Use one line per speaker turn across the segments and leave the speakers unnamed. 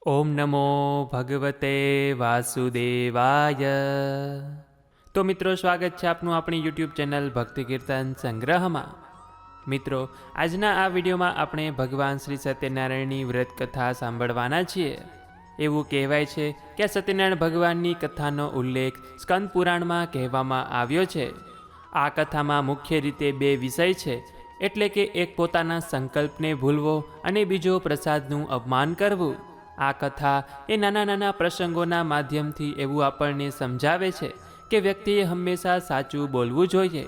ઓમ નમો ભગવતે વાસુદેવાય. તો મિત્રો, સ્વાગત છે આપનું આપણી યુટ્યુબ ચેનલ ભક્તિ કીર્તન સંગ્રહમાં. મિત્રો, આજના આ વિડીયોમાં આપણે ભગવાન શ્રી સત્યનારાયણની વ્રત કથા સાંભળવાના છીએ. એવું કહેવાય છે કે સત્યનારાયણ ભગવાનની કથાનો ઉલ્લેખ સ્કંદ પુરાણમાં કહેવામાં આવ્યો છે. આ કથામાં મુખ્ય રીતે બે વિષય છે, એટલે કે એક પોતાના સંકલ્પને ભૂલવો અને બીજો પ્રસાદનું અપમાન કરવું. આ કથા એ નાના નાના પ્રસંગોના માધ્યમથી એવું આપણને સમજાવે છે કે વ્યક્તિએ હંમેશા સાચું બોલવું જોઈએ,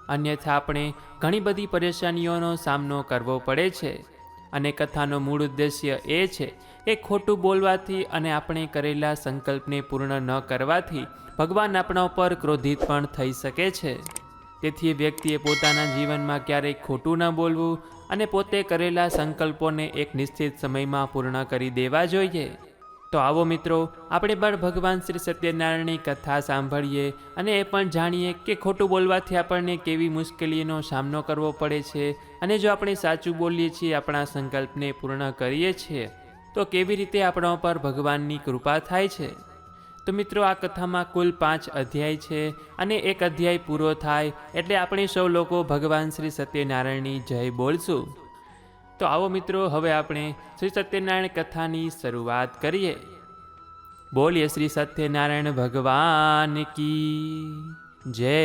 અન્યથા આપણે ઘણી બધી પરેશાનીઓનો સામનો કરવો પડે છે. અને કથાનો મૂળ ઉદ્દેશ્ય એ છે કે ખોટું બોલવાથી અને આપણે કરેલા સંકલ્પને પૂર્ણ ન કરવાથી ભગવાન આપણા ઉપર ક્રોધિત પણ થઈ શકે છે. તેથી વ્યક્તિએ પોતાના જીવનમાં ક્યારેય ખોટું ન બોલવું અને પોતે કરેલા સંકલ્પોને એક નિશ્ચિત સમયમાં પૂર્ણ કરી દેવા જોઈએ. તો આવો મિત્રો, આપણે પણ ભગવાન શ્રી સત્યનારાયણની કથા સાંભળીએ અને એ પણ જાણીએ કે ખોટું બોલવાથી આપણને કેવી મુશ્કેલીનો સામનો કરવો પડે છે, અને જો આપણે સાચું બોલીએ છીએ, આપણા સંકલ્પને પૂર્ણ કરીએ છીએ, તો કેવી રીતે આપણા ઉપર ભગવાનની કૃપા થાય છે. તો મિત્રો, આ કથામાં કુલ 5 અધ્યાય છે અને એક અધ્યાય પૂરો થાય એટલે આપણે સૌ લોકો ભગવાન શ્રી સત્યનારાયણની જય બોલશું. તો આવો મિત્રો, હવે આપણે શ્રી સત્યનારાયણ કથાની શરૂઆત કરીએ. બોલીએ શ્રી સત્યનારાયણ ભગવાન કી જય.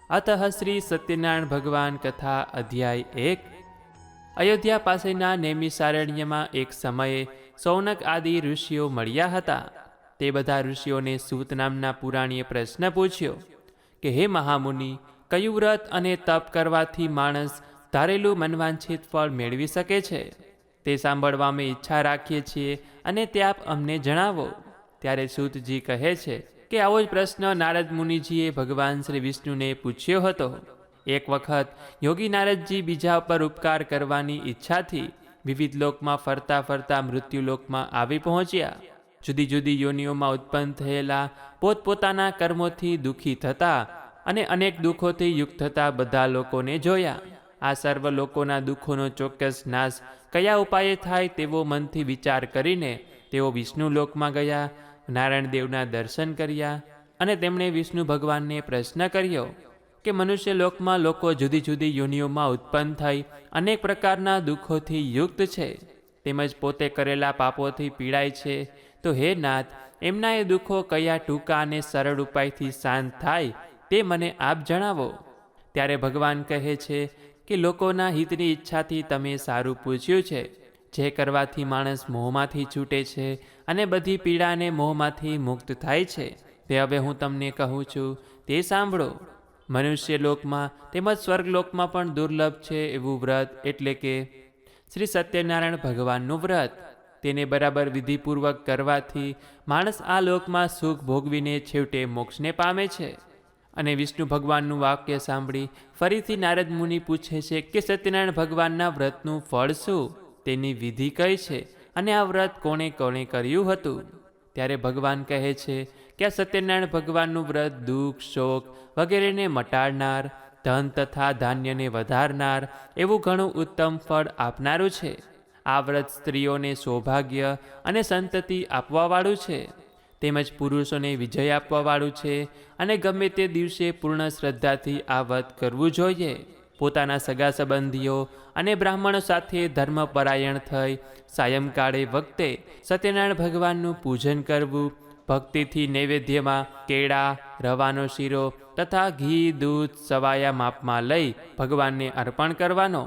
અતઃ શ્રી સત્યનારાયણ ભગવાન કથા અધ્યાય 1. અયોધ્યા પાસેના નૈમિષારણ્યમાં એક સમયે સૌનક આદિ ઋષિઓ મળ્યા હતા. તે બધા ઋષિઓને સૂત નામના પુરાણીએ પ્રશ્ન પૂછ્યો કે હે મહામુનિ, કયું વ્રત અને તપ કરવાથી માણસ ધારેલું મનવાંછિત ફળ મેળવી શકે છે? તે સાંભળવા અમે ઈચ્છા રાખીએ છીએ અને તે આપ અમને જણાવો. ત્યારે સૂતજી કહે છે કે આવો જ પ્રશ્ન નારદ મુનિજીએ ભગવાન શ્રી વિષ્ણુને પૂછ્યો હતો. એક વખત યોગી નારદજી બીજા પર ઉપકાર કરવાની ઈચ્છાથી વિવિધ લોકમાં ફરતા ફરતા મૃત્યુલોકમાં આવી પહોંચ્યા. જુદી જુદી યોનિઓમાં ઉત્પન્ન થયેલા પોતપોતાના કર્મોથી દુઃખી થતા અને અનેક દુઃખોથી યુક્ત થતા બધા લોકોને જોયા. આ સર્વ લોકોના દુઃખોનો ચોક્કસ નાશ કયા ઉપાયે થાય તેવો મનથી વિચાર કરીને તેઓ વિષ્ણુ લોકમાં ગયા, નારાયણ દેવના દર્શન કર્યા અને તેમણે વિષ્ણુ ભગવાનને પ્રશ્ન કર્યો કે મનુષ્ય લોકમાં લોકો જુદી જુદી યોનિઓમાં ઉત્પન્ન થઈ અનેક પ્રકારના દુઃખોથી યુક્ત છે, તેમજ પોતે કરેલા પાપોથી પીડાય છે. તો હે નાથ, એમના એ દુઃખો કયા ટૂંકા અને સરળ ઉપાયથી શાંત થાય તે મને આપ જણાવો. ત્યારે ભગવાન કહે છે કે લોકોના હિતની ઈચ્છાથી તમે સારું પૂછ્યું છે. જે કરવાથી માણસ મોહમાંથી છૂટે છે અને બધી પીડા અને મોહમાંથી મુક્ત થાય છે, તે હવે હું તમને કહું છું, તે સાંભળો. મનુષ્ય લોકમાં તેમજ સ્વર્ગલોકમાં પણ દુર્લભ છે એવું વ્રત, એટલે કે શ્રી સત્યનારાયણ ભગવાનનું વ્રત. તેને બરાબર વિધિપૂર્વક કરવાથી માણસ આ લોકમાં સુખ ભોગવીને છેવટે મોક્ષને પામે છે. અને વિષ્ણુ ભગવાનનું વાક્ય સાંભળી ફરીથી નારદ મુનિ પૂછે છે કે સત્યનારાયણ ભગવાનના વ્રતનું ફળ શું, તેની વિધિ કઈ છે અને આ વ્રત કોણે કોણે કર્યું હતું? ત્યારે ભગવાન કહે છે કે આ સત્યનારાયણ ભગવાનનું વ્રત દુઃખ, શોક વગેરેને મટાડનાર, ધન તથા ધાન્યને વધારનાર એવું ઘણું ઉત્તમ ફળ આપનારું છે. આ વ્રત સ્ત્રીઓને સૌભાગ્ય અને સંતતિ આપવાવાળું છે, તેમજ પુરુષોને વિજય આપવાવાળું છે. અને ગમે તે દિવસે પૂર્ણ શ્રદ્ધાથી આ વ્રત કરવું જોઈએ. પોતાના સગા સંબંધીઓ અને બ્રાહ્મણો સાથે ધર્મપરાયણ થઈ સાયંકાળે વખતે સત્યનારાયણ ભગવાનનું પૂજન કરવું. ભક્તિથી નૈવેદ્યમાં કેળા, રવાનો શીરો તથા ઘી, દૂધ સવાયા માપમાં લઈ ભગવાનને અર્પણ કરવાનો.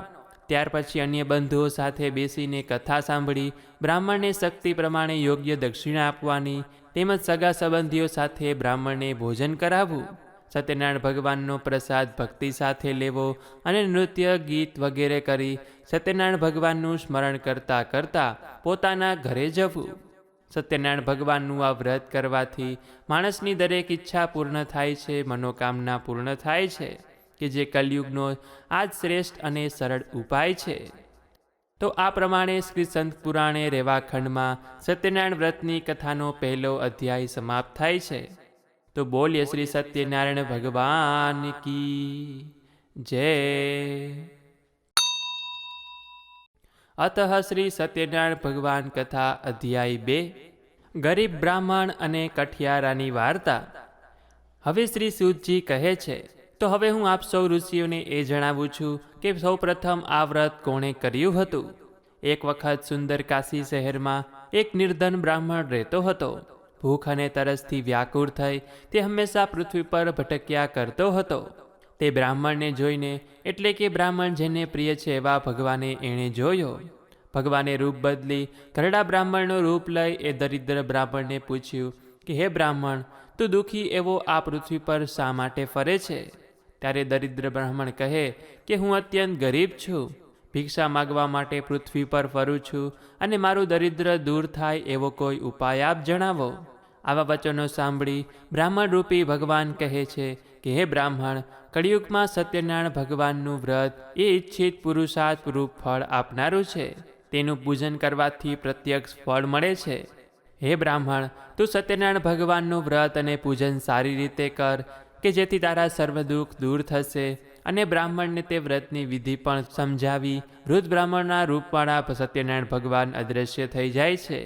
ત્યાર પછી અન્ય બંધુઓ સાથે બેસીને કથા સાંભળી બ્રાહ્મણને શક્તિ પ્રમાણે યોગ્ય દક્ષિણા આપવાની, તેમજ સગા સંબંધીઓ સાથે બ્રાહ્મણને ભોજન કરાવવું. સત્યનારાયણ ભગવાનનો પ્રસાદ ભક્તિ સાથે લેવો અને નૃત્ય, ગીત વગેરે કરી સત્યનારાયણ ભગવાનનું સ્મરણ કરતાં કરતાં પોતાના ઘરે જવું. સત્યનારાયણ ભગવાનનું આ વ્રત કરવાથી માણસની દરેક ઈચ્છા પૂર્ણ થાય છે, મનોકામના પૂર્ણ થાય છે, કે જે કલયુગનો આ જ શ્રેષ્ઠ અને સરળ ઉપાય છે. તો આ પ્રમાણે શ્રી સંત પુરાણે રેવાખંડમાં સત્યનારાયણ વ્રતની કથાનો પહેલો અધ્યાય સમાપ્ત થાય છે. તો બોલીએ શ્રી સત્યનારાયણ ભગવાન કી જય. અતઃ શ્રી સત્યનારાયણ ભગવાન કથા અધ્યાય 2 ગરીબ બ્રાહ્મણ અને કઠિયારાની વાર્તા. હવે શ્રી સૂતજી કહે છે, તો હવે હું આપ સૌ ઋષિઓને એ જણાવું છું કે સૌ પ્રથમ આ વ્રત કોણે કર્યું હતું. એક વખત સુંદર કાશી શહેરમાં એક નિર્ધન બ્રાહ્મણ રહેતો હતો. ભૂખ અને તરસથી વ્યાકુળ થઈ તે હંમેશા પૃથ્વી પર ભટક્યા કરતો હતો. તે બ્રાહ્મણને જોઈને, એટલે કે બ્રાહ્મણ જેને પ્રિય છે એવા ભગવાને એણે જોયો. ભગવાને રૂપ બદલી ઘરડા બ્રાહ્મણનું રૂપ લઈ એ દરિદ્ર બ્રાહ્મણને પૂછ્યું કે હે બ્રાહ્મણ, તું દુઃખી એવો આ પૃથ્વી પર શા માટે ફરે છે? ત્યારે દરિદ્ર બ્રાહ્મણ કહે કે હું અત્યંત ગરીબ છું, ભિક્ષા માગવા માટે પૃથ્વી પર ફરું છું અને મારું દરિદ્ર દૂર થાય એવો કોઈ ઉપાય આપ જણાવો. આવા વચનો સાંભળી બ્રાહ્મણ રૂપી ભગવાન કહે છે કે હે બ્રાહ્મણ, કળિયુગમાં સત્યનારાયણ ભગવાનનું વ્રત એ ઈચ્છિત પુરુષાર્થ રૂપ ફળ આપનારું છે. તેનું પૂજન કરવાથી પ્રત્યક્ષ ફળ મળે છે. હે બ્રાહ્મણ, તું સત્યનારાયણ ભગવાનનું વ્રત અને પૂજન સારી રીતે કર કે જેથી તારા સર્વ દુઃખ દૂર થશે. અને બ્રાહ્મણને તે વ્રતની વિધિ પણ સમજાવી વૃદ્ધ બ્રાહ્મણના રૂપવાળા સત્યનારાયણ ભગવાન અદૃશ્ય થઈ જાય છે.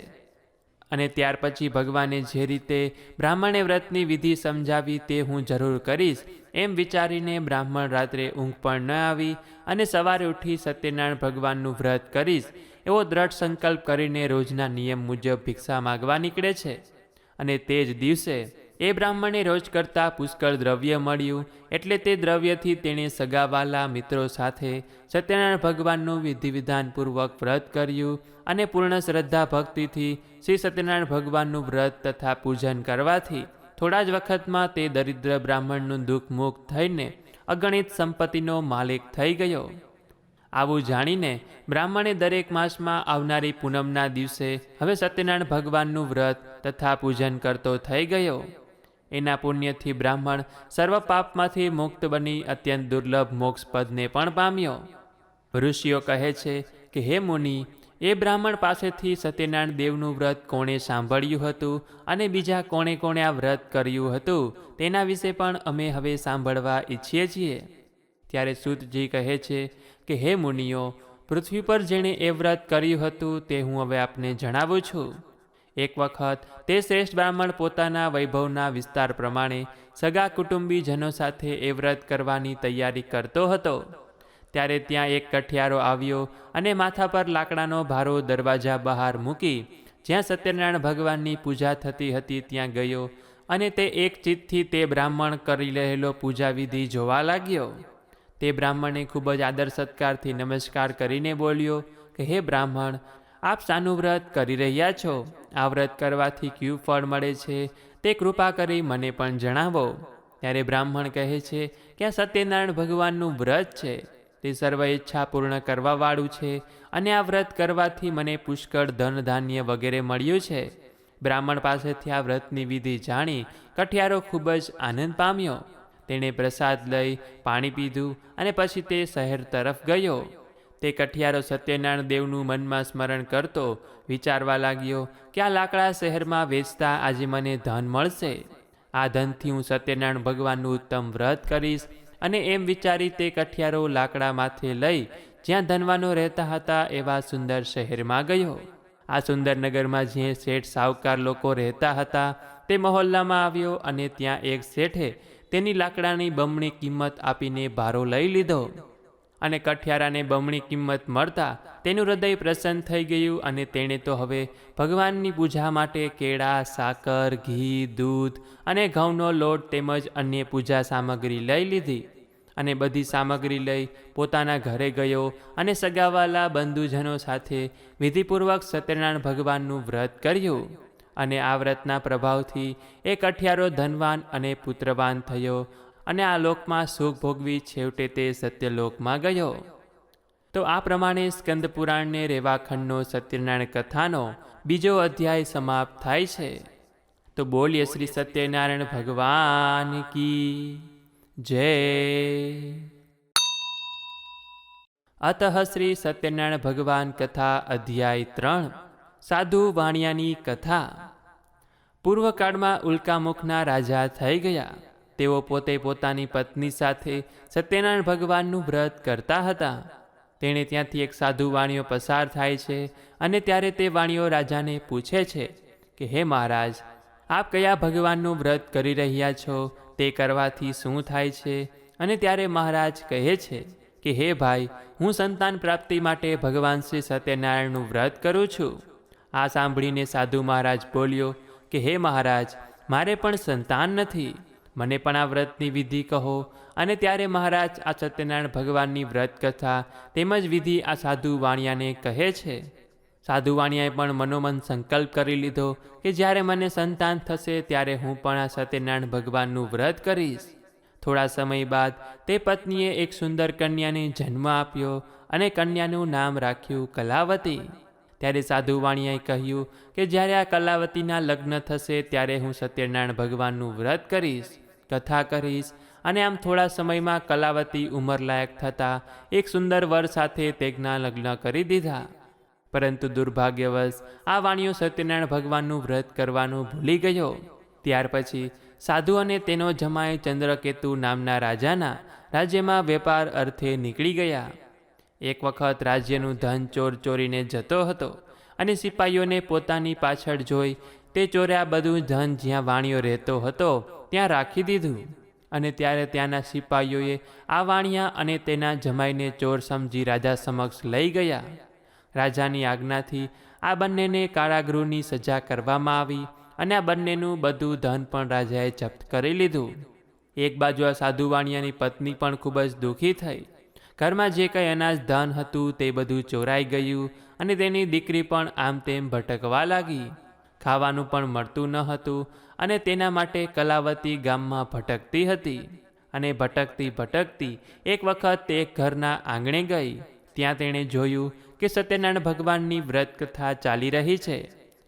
અને ત્યાર પછી ભગવાને જે રીતે બ્રાહ્મણે વ્રતની વિધિ સમજાવી તે હું જરૂર કરીશ એમ વિચારીને બ્રાહ્મણ રાત્રે ઊંઘ પણ ન આવી અને સવારે ઉઠી સત્યનારાયણ ભગવાનનું વ્રત કરીશ એવો દ્રઢ સંકલ્પ કરીને રોજના નિયમ મુજબ ભિક્ષા માગવા નીકળે છે. અને તે જ દિવસે એ બ્રાહ્મણે રોજ કરતાં પુષ્કળ દ્રવ્ય મળ્યું. એટલે તે દ્રવ્યથી તેણે સગાવાલા મિત્રો સાથે સત્યનારાયણ ભગવાનનું વિધિવિધાનપૂર્વક વ્રત કર્યું. અને પૂર્ણ શ્રદ્ધા ભક્તિથી શ્રી સત્યનારાયણ ભગવાનનું વ્રત તથા પૂજન કરવાથી થોડા જ વખતમાં તે દરિદ્ર બ્રાહ્મણનું દુઃખ મુક્ત થઈને અગણિત સંપત્તિનો માલિક થઈ ગયો. આવું જાણીને બ્રાહ્મણે દરેક માસમાં આવનારી પૂનમના દિવસે હવે સત્યનારાયણ ભગવાનનું વ્રત તથા પૂજન કરતો થઈ ગયો. એના પુણ્યથી બ્રાહ્મણ સર્વ પાપમાંથી મુક્ત બની અત્યંત દુર્લભ મોક્ષપદને પણ પામ્યો. ઋષિઓ કહે છે કે હે મુનિ, એ બ્રાહ્મણ પાસેથી સત્યનારાયણ દેવનું વ્રત કોણે સાંભળ્યું હતું અને બીજા કોણે કોણે આ વ્રત કર્યું હતું તેના વિશે પણ અમે હવે સાંભળવા ઈચ્છીએ છીએ. ત્યારે સૂતજી કહે છે કે હે મુનિઓ, પૃથ્વી પર જેણે એ વ્રત કર્યું હતું તે હું હવે આપને જણાવું છું. એક વખત તે શ્રેષ્ઠ બ્રાહ્મણ પોતાના વૈભવના વિસ્તાર પ્રમાણે સગા કુટુંબીજનો સાથે એ વ્રત કરવાની તૈયારી કરતો હતો. ત્યારે ત્યાં એક કઠિયારો આવ્યો અને માથા પર લાકડાનો ભારો દરવાજા બહાર મૂકી જ્યાં સત્યનારાયણ ભગવાનની પૂજા થતી હતી ત્યાં ગયો અને તે એક ચિત્તથી તે બ્રાહ્મણ કરી રહેલો પૂજા વિધિ જોવા લાગ્યો. તે બ્રાહ્મણે ખૂબ જ આદર સત્કારથી નમસ્કાર કરીને બોલ્યો કે હે બ્રાહ્મણ, આપ શાનું વ્રત કરી રહ્યા છો? આ વ્રત કરવાથી કયું ફળ મળે છે તે કૃપા કરી મને પણ જણાવો. ત્યારે બ્રાહ્મણ કહે છે કે આ સત્યનારાયણ ભગવાનનું વ્રત છે. તે સર્વ ઈચ્છા પૂર્ણ કરવાવાળું છે અને આ વ્રત કરવાથી મને પુષ્કળ ધન ધાન્ય વગેરે મળ્યું છે. બ્રાહ્મણ પાસેથી આ વ્રતની વિધિ જાણી કઠિયારો ખૂબ જ આનંદ પામ્યો. તેણે પ્રસાદ લઈ પાણી પીધું અને પછી તે શહેર તરફ ગયો. તે કઠિયારો સત્યનારાયણ દેવનું મનમાં સ્મરણ કરતો વિચારવા લાગ્યો કે આ લાકડા શહેરમાં વેચતા આજે મને ધન મળશે. આ ધનથી હું સત્યનારાયણ ભગવાનનું ઉત્તમ વ્રત કરીશ. અને એમ વિચારી તે કઠિયારો લાકડા માથે લઈ જ્યાં ધનવાનો રહેતા હતા એવા સુંદર શહેરમાં ગયો. આ સુંદર નગરમાં જે શેઠ સાહુકાર લોકો રહેતા હતા તે મહોલ્લામાં આવ્યો અને ત્યાં એક શેઠે તેની લાકડાની બમણી કિંમત આપીને ભારો લઈ લીધો. અને કઠિયારાને બમણી કિંમત મળતા તેનું હૃદય પ્રસન્ન થઈ ગયું અને તેણે તો હવે ભગવાનની પૂજા માટે કેળા, સાકર, ઘી, દૂધ અને ઘઉંનો લોટ તેમજ અન્ય પૂજા સામગ્રી લઈ લીધી. અને બધી સામગ્રી લઈ પોતાના ઘરે ગયો અને સગાવાલા બંધુજનો સાથે વિધિપૂર્વક સત્યનારાયણ ભગવાનનું વ્રત કર્યું. અને આ વ્રતના પ્રભાવથી એ કઠિયારો ધનવાન અને પુત્રવાન થયો અને આ લોકમાં સુખ ભોગવી છેવટે તે સત્યલોકમાં ગયો. તો આ પ્રમાણે સ્કંદ પુરાણને રેવાખંડનો સત્યનારાયણ કથાનો બીજો અધ્યાય સમાપ્ત થાય છે. તો બોલીએ શ્રી સત્યનારાયણ ભગવાન કી જય. અતઃ શ્રી સત્યનારાયણ ભગવાન કથા અધ્યાય 3 સાધુ વાણિયાની કથા. પૂર્વકાળમાં ઉલ્કામુખના રાજા થઈ ગયા. તેઓ પોતે પોતાની પત્ની સાથે સત્યનારાયણ ભગવાનનું વ્રત કરતા હતા. તેણે ત્યાંથી એક સાધુ વાણિયો પસાર થાય છે અને ત્યારે તે વાણિયો રાજાને પૂછે છે કે હે મહારાજ, આપ કયા ભગવાનનું વ્રત કરી રહ્યા છો, તે કરવાથી શું થાય છે? અને ત્યારે મહારાજ કહે છે કે હે ભાઈ, હું સંતાન પ્રાપ્તિ માટે ભગવાન શ્રી સત્યનારાયણનું વ્રત કરું છું. આ સાંભળીને સાધુ મહારાજ બોલ્યો કે હે મહારાજ, મારે પણ સંતાન નથી, મને પણ આ વ્રતની વિધિ કહો. અને ત્યારે મહારાજ આ સત્યનારાયણ ભગવાનની વ્રત કથા તેમજ વિધિ આ સાધુ વાણિયાને કહે છે. સાધુ વાણિયાએ પણ મનોમન સંકલ્પ કરી લીધો કે જ્યારે મને સંતાન થશે ત્યારે હું પણ આ સત્યનારાયણ ભગવાનનું વ્રત કરીશ. થોડા સમય બાદ તે પત્નીએ એક સુંદર કન્યાને જન્મ આપ્યો અને કન્યાનું નામ રાખ્યું કલાવતી. ત્યારે સાધુ વાણિયાએ કહ્યું કે જ્યારે આ કલાવતીના લગ્ન થશે ત્યારે હું સત્યનારાયણ ભગવાનનું વ્રત કરીશ, કથા કરીશ. અને આમ થોડા સમયમાં કલાવતી ઉંમરલાયક થતાં એક સુંદર વર સાથે તેના લગ્ન કરી દીધા. પરંતુ દુર્ભાગ્યવશ આ વાણિયો સત્યનારાયણ ભગવાનનું વ્રત કરવાનું ભૂલી ગયો. ત્યાર પછી સાધુ અને તેનો જમાઈ ચંદ્રકેતુ નામના રાજાના રાજ્યમાં વેપાર અર્થે નીકળી ગયા. એક વખત રાજ્યનું ધન ચોર ચોરીને જતો હતો અને સિપાહીઓને પોતાની પાછળ જોઈ તે ચોરે આ બધું ધન જ્યાં વાણિયો રહેતો હતો ત્યાં રાખી દીધું. અને ત્યારે ત્યાંના સિપાહીઓએ આ વાણિયા અને તેના જમાઈને ચોર સમજી રાજા સમક્ષ લઈ ગયા. રાજાની આજ્ઞાથી આ બંનેને કારાગૃહની સજા કરવામાં આવી અને આ બંનેનું બધું ધન પણ રાજાએ જપ્ત કરી લીધું. એક બાજુ આ સાધુ વાણિયાની પત્ની પણ ખૂબ જ દુઃખી થઈ. ઘરમાં જે કંઈ અનાજ ધન હતું તે બધું ચોરાઈ ગયું અને તેની દીકરી પણ આમ તેમ ભટકવા લાગી. ખાવાનું પણ મળતું ન હતું અને તેના માટે કલાવતી ગામમાં ભટકતી હતી. અને ભટકતી ભટકતી એક વખત તે એક ઘરના આંગણે ગઈ. ત્યાં તેણે જોયું કે સત્યનારાયણ ભગવાનની વ્રત કથા ચાલી રહી છે,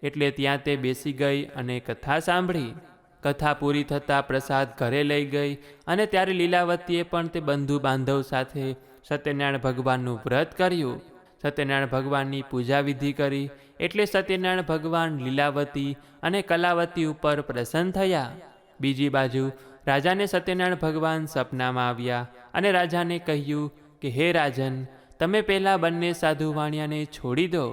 એટલે ત્યાં તે બેસી ગઈ અને કથા સાંભળી. કથા પૂરી થતાં પ્રસાદ ઘરે લઈ ગઈ અને ત્યારે લીલાવતીએ પણ તે બંધુ બાંધવ સાથે સત્યનારાયણ ભગવાનનું વ્રત કર્યું. સત્યનારાયણ ભગવાનની પૂજા વિધિ કરી એટલે સત્યનારાયણ ભગવાન લીલાવતી અને કલાવતી ઉપર પ્રસન્ન થયા. બીજી બાજુ રાજાને સત્યનારાયણ ભગવાન સપનામાં આવ્યા અને રાજાને કહ્યું કે હે રાજન, તમે પહેલાં બંને સાધુ વાણિયાને છોડી દો,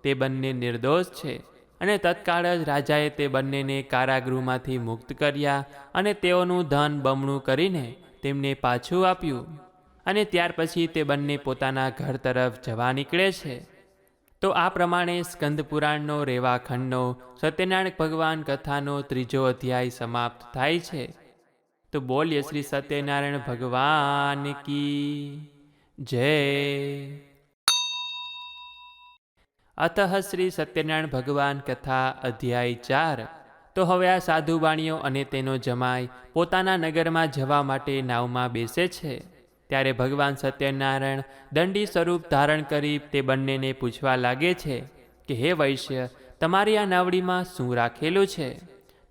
તે બંને નિર્દોષ છે. અને તત્કાળ જ રાજાએ તે બંનેને કારાગૃહમાંથી મુક્ત કર્યા અને તેઓનું ધન બમણું કરીને તેમને પાછું આપ્યું. અને ત્યાર પછી તે બંને પોતાના ઘર તરફ જવા નીકળે છે. તો આ પ્રમાણે સ્કંદ પુરાણનો રેવાખંડનો સત્યનારાયણ ભગવાન કથાનો 3જો અધ્યાય સમાપ્ત થાય છે. તો બોલીએ શ્રી સત્યનારાયણ ભગવાન કી જય. અતઃ શ્રી સત્યનારાયણ ભગવાન કથા અધ્યાય 4. તો હવે આ સાધુ વાણિયો અને તેનો જમાઈ પોતાના નગરમાં જવા માટે નાવમાં બેસે છે. ત્યારે ભગવાન સત્યનારાયણ દંડી સ્વરૂપ ધારણ કરી તે બંનેને પૂછવા લાગે છે કે હે વૈશ્ય, તમારી આ નાવડીમાં શું રાખેલું છે?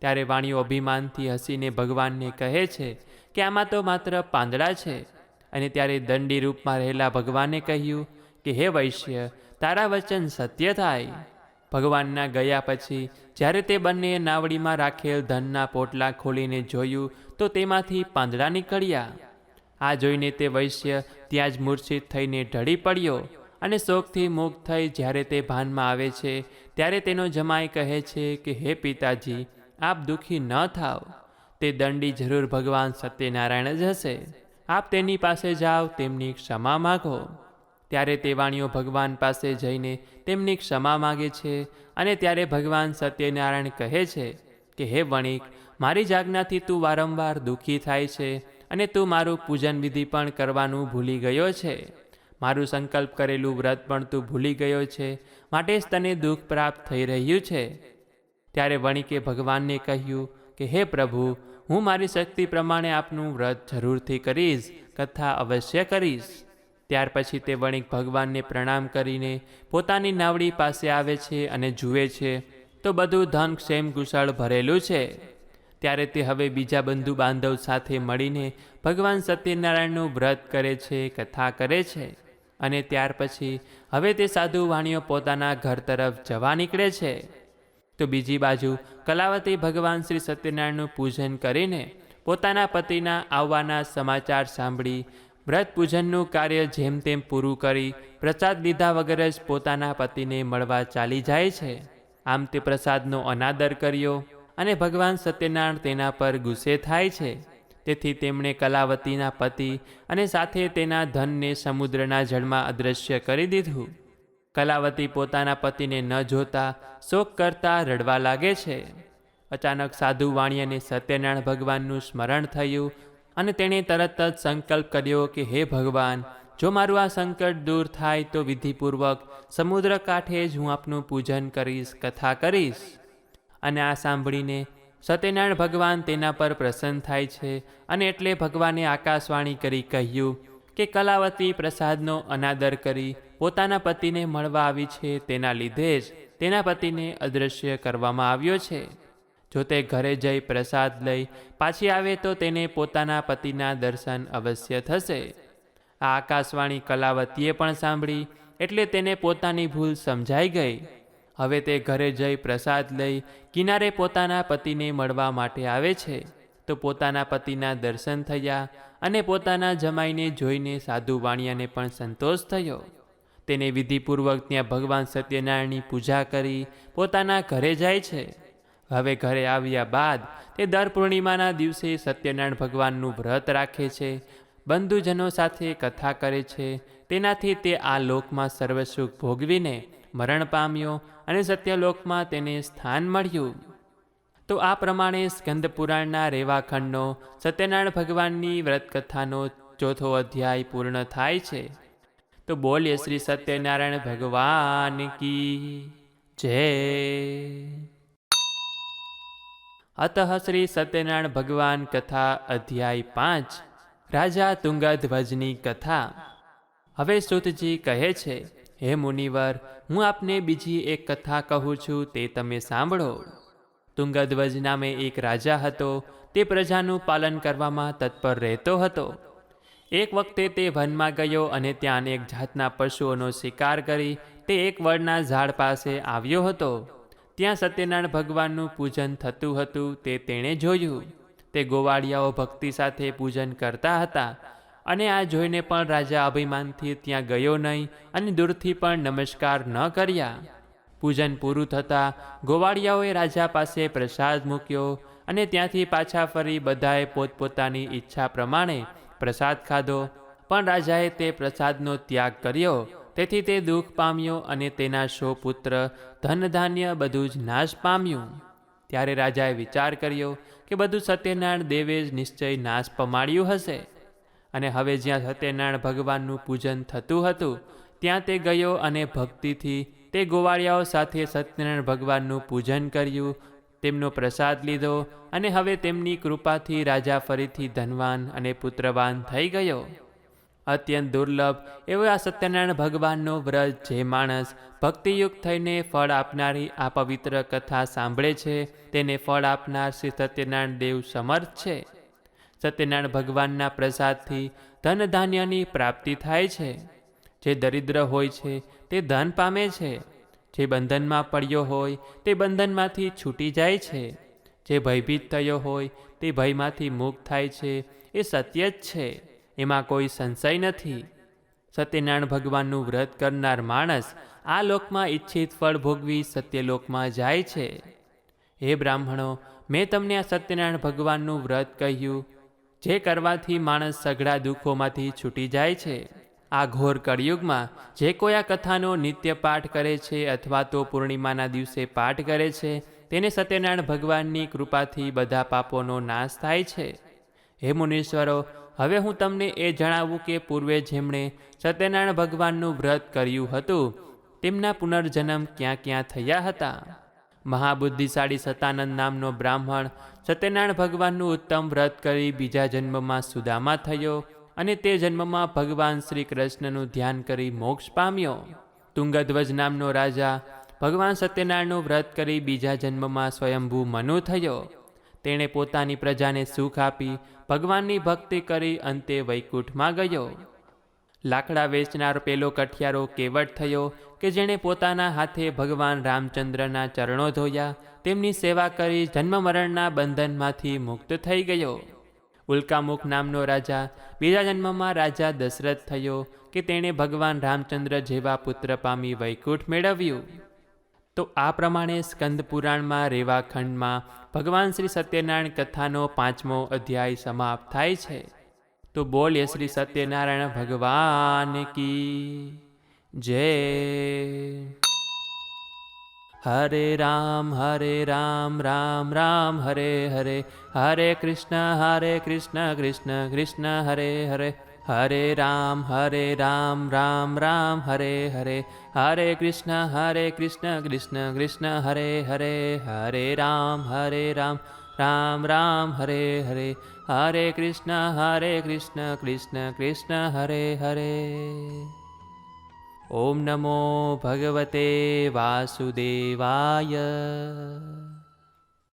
ત્યારે વાણિયો અભિમાનથી હસીને ભગવાનને કહે છે કે આમાં તો માત્ર પાંદડા છે. અને ત્યારે દંડી રૂપમાં રહેલા ભગવાને કહ્યું કે હે વૈશ્ય, તારા વચન સત્ય થાય. ભગવાનના ગયા પછી જ્યારે તે બંને નાવડીમાં રાખેલ ધનના પોટલા ખોલીને જોયું તો તેમાંથી પાંદડા નીકળ્યા. આ જોઈને તે વૈશ્ય ત્યાં જ મૂર્છિત થઈને ઢળી પડ્યો અને શોકથી મુક્ત થઈ જ્યારે તે ભાનમાં આવે છે ત્યારે તેનો જમાઈ કહે છે કે હે પિતાજી, આપ દુઃખી ન થાવ, તે દંડી જરૂર ભગવાન સત્યનારાયણ જ હશે. આપ તેની પાસે જાઓ, તેમની ક્ષમા માગો. ત્યારે તે વાણિયો ભગવાન પાસે જઈને તેમની ક્ષમા માગે છે. અને ત્યારે ભગવાન સત્યનારાયણ કહે છે કે હે વણિક, મારી જ આજ્ઞાથી તું વારંવાર દુઃખી થાય છે અને તું મારું પૂજન વિધિ પણ કરવાનું ભૂલી ગયો છે. મારું સંકલ્પ કરેલું વ્રત પણ તું ભૂલી ગયો છે, માટે જ તને દુઃખ પ્રાપ્ત થઈ રહ્યું છે. ત્યારે વણિકે ભગવાનને કહ્યું કે હે પ્રભુ, હું મારી શક્તિ પ્રમાણે આપનું વ્રત જરૂરથી કરીશ, કથા અવશ્ય કરીશ. ત્યાર પછી તે વણિક ભગવાનને પ્રણામ કરીને પોતાની નાવડી પાસે આવે છે અને જુએ છે તો બધું ધન ક્ષેમ કુશળ ભરેલું છે. ત્યારે તે હવે બીજા બંધુ બાંધવ સાથે મળીને ભગવાન સત્યનારાયણનું વ્રત કરે છે, કથા કરે છે. અને ત્યાર પછી હવે તે સાધુ વાણિયો પોતાના ઘર તરફ જવા નીકળે છે. તો બીજી બાજુ કલાવતી ભગવાન શ્રી સત્યનારાયણનું પૂજન કરીને પોતાના પતિના આવવાના સમાચાર સાંભળી વ્રત પૂજનનું કાર્ય જેમ તેમ પૂરું કરી પ્રસાદ લીધા વગર જ પોતાના પતિને મળવા ચાલી જાય છે. આમ તે પ્રસાદનો અનાદર કર્યો અને ભગવાન સત્યનારાયણ તેના પર ગુસ્સે થાય છે. તેથી તેમણે કલાવતીના પતિ અને સાથે તેના ધનને સમુદ્રના જળમાં અદૃશ્ય કરી દીધું. કલાવતી પોતાના પતિને ન જોતા શોક કરતા રડવા લાગે છે. અચાનક સાધુ વાણિયાને સત્યનારાયણ ભગવાનનું સ્મરણ થયું અને તેણે તરત જ સંકલ્પ કર્યો કે હે ભગવાન, જો મારું આ સંકટ દૂર થાય તો વિધિપૂર્વક સમુદ્ર કાંઠે જ હું આપનું પૂજન કરીશ, કથા કરીશ. અને આ સાંભળીને સત્યનારાયણ ભગવાન તેના પર પ્રસન્ન થાય છે અને એટલે ભગવાને આકાશવાણી કરી કહ્યું કે કલાવતી પ્રસાદનો અનાદર કરી પોતાના પતિને મળવા આવી છે, તેના લીધે જ તેના પતિને અદૃશ્ય કરવામાં આવ્યો છે. જો તે ઘરે જઈ પ્રસાદ લઈ પાછી આવે તો તેને પોતાના પતિના દર્શન અવશ્ય થશે. આ આકાશવાણી કલાવતીએ પણ સાંભળી એટલે તેને પોતાની ભૂલ સમજાઈ ગઈ. હવે તે ઘરે જઈ પ્રસાદ લઈ કિનારે પોતાના પતિને મળવા માટે આવે છે તો પોતાના પતિના દર્શન થયા અને પોતાના જમાઈને જોઈને સાધુ વાણિયાને પણ સંતોષ થયો. તેને વિધિપૂર્વક ત્યાં ભગવાન સત્યનારાયણની પૂજા કરી પોતાના ઘરે જાય છે. હવે ઘરે આવ્યા બાદ તે દર પૂર્ણિમાના દિવસે સત્યનારાયણ ભગવાનનું વ્રત રાખે છે, બંધુજનો સાથે કથા કરે છે. તેનાથી તે આ લોકમાં સર્વસુખ ભોગવીને મરણ પામ્યો અને સત્યલોકમાં તેને સ્થાન મળ્યું. તો આ પ્રમાણે સ્કંદ પુરાણના રેવાખંડનો સત્યનારાયણ ભગવાનની વ્રતકથાનો 4થો અધ્યાય પૂર્ણ થાય છે. તો બોલીએ શ્રી સત્યનારાયણ ભગવાન કી જય. અતઃ શ્રી સત્યનારાયણ ભગવાન કથા અધ્યાય 5 રાજા તુંગધ્વજની કથા. હવે સૂતજી કહે છે, હે મુનિવર, હું આપને બીજી એક કથા કહું છું, તે તમે સાંભળો. તુંગધ્વજ નામે એક રાજા હતો. તે પ્રજાનું પાલન કરવામાં તત્પર રહેતો હતો. એક વખતે તે વનમાં ગયો અને ત્યાં અનેક જાતના પશુઓનો શિકાર કરી તે એક વડના ઝાડ પાસે આવ્યો હતો. ત્યાં સત્યનારાયણ ભગવાનનું પૂજન થતું હતું તે તેણે જોયું. તે ગોવાળિયાઓ ભક્તિ સાથે પૂજન કરતા હતા અને આ જોઈને પણ રાજા અભિમાનથી ત્યાં ગયો નહીં અને દૂરથી પણ નમસ્કાર ન કર્યા. પૂજન પૂરું થતાં ગોવાળિયાઓએ રાજા પાસે પ્રસાદ મૂક્યો અને ત્યાંથી પાછા ફરી બધાએ પોતપોતાની ઈચ્છા પ્રમાણે પ્રસાદ ખાધો. પણ રાજાએ તે પ્રસાદનો ત્યાગ કર્યો. તેથી તે દુઃખ પામ્યો અને તેના 100 પુત્ર, ધન ધાન્ય બધું જ નાશ પામ્યું. ત્યારે રાજાએ વિચાર કર્યો કે બધું સત્યનારાયણ દેવે જ નિશ્ચય નાશ પમાડ્યું હશે. અને હવે જ્યાં સત્યનારાયણ ભગવાનનું પૂજન થતું હતું ત્યાં તે ગયો અને ભક્તિથી તે ગોવાળિયાઓ સાથે સત્યનારાયણ ભગવાનનું પૂજન કર્યું, તેમનો પ્રસાદ લીધો અને હવે તેમની કૃપાથી રાજા ફરીથી ધનવાન અને પુત્રવાન થઈ ગયો. અત્યંત દુર્લભ એવો આ સત્યનારાયણ ભગવાનનો વ્રત જે માણસ ભક્તિયુક્ત થઈને ફળ આપનારી આ પવિત્ર કથા સાંભળે છે તેને ફળ આપનાર શ્રી સત્યનારાયણ દેવ સમર્થ છે. સત્યનારાયણ ભગવાનના પ્રસાદથી ધન ધાન્યની પ્રાપ્તિ થાય છે. જે દરિદ્ર હોય છે તે ધન પામે છે. જે બંધનમાં પડ્યો હોય તે બંધનમાંથી છૂટી જાય છે. જે ભયભીત થયો હોય તે ભયમાંથી મુક્ત થાય છે. એ સત્ય જ છે, એમાં કોઈ સંશય નથી. સત્યનારાયણ ભગવાનનું વ્રત કરનાર માણસ આ લોકમાં ઈચ્છિત ફળ ભોગવી સત્યલોકમાં જાય છે. હે બ્રાહ્મણો, મેં તમને આ સત્યનારાયણ ભગવાનનું વ્રત કહ્યું જે કરવાથી માણસ સઘળા દુઃખોમાંથી છૂટી જાય છે. આ ઘોર કળિયુગમાં જે કોઈ આ કથાનો નિત્ય પાઠ કરે છે અથવા તો પૂર્ણિમાના દિવસે પાઠ કરે છે તેને સત્યનારાયણ ભગવાનની કૃપાથી બધા પાપોનો નાશ થાય છે. હે મુનીશ્વરો, હવે હું તમને એ જણાવું કે પૂર્વે જેમણે સત્યનારાયણ ભગવાનનું વ્રત કર્યું હતું તેમના પુનર્જન્મ ક્યાં ક્યાં થયા હતા. મહાબુદ્ધિશાળી સતાનંદ નામનો બ્રાહ્મણ સત્યનારાયણ ભગવાનનું ઉત્તમ વ્રત કરી બીજા જન્મમાં સુદામા થયો અને તે જન્મમાં ભગવાન શ્રી કૃષ્ણનું ધ્યાન કરી મોક્ષ પામ્યો. તુંગધ્વજ નામનો રાજા ભગવાન સત્યનારાયણનું વ્રત કરી બીજા જન્મમાં સ્વયંભૂ મનુ થયો. તેણે પોતાની પ્રજાને સુખ આપી ભગવાનની ભક્તિ કરી અંતે વૈકુંઠમાં ગયો. લાકડા વેચનાર પેલો કઠિયારો કેવટ થયો કે જેણે પોતાના હાથે ભગવાન રામચંદ્રના ચરણો ધોયા, તેમની સેવા કરી જન્મ મરણના બંધનમાંથી મુક્ત થઈ ગયો. ઉલ્કામુખ નામનો રાજા બીજા જન્મમાં રાજા દશરથ થયો કે તેણે ભગવાન રામચંદ્ર જેવા પુત્ર પામી વૈકુંઠ મેળવ્યું. તો આ પ્રમાણે સ્કંદ પુરાણમાં રેવા ખંડમાં ભગવાન શ્રી સત્યનારાયણ કથાનો 5મો અધ્યાય સમાપ્ત થાય છે. તો બોલીએ શ્રી સત્યનારાયણ ભગવાન કી જય. હરે રામ રામ રામ હરે હરે, હરે કૃષ્ણ કૃષ્ણ કૃષ્ણ હરે હરે, હરે રામ રામ રામ હરે હરે, હરે કૃષ્ણ કૃષ્ણ કૃષ્ણ હરે હરે, હરે રામ રામ રામ હરે હરે, હરે કૃષ્ણ કૃષ્ણ કૃષ્ણ હરે હરે. ઓમ નમો ભગવતે વાસુદેવાય.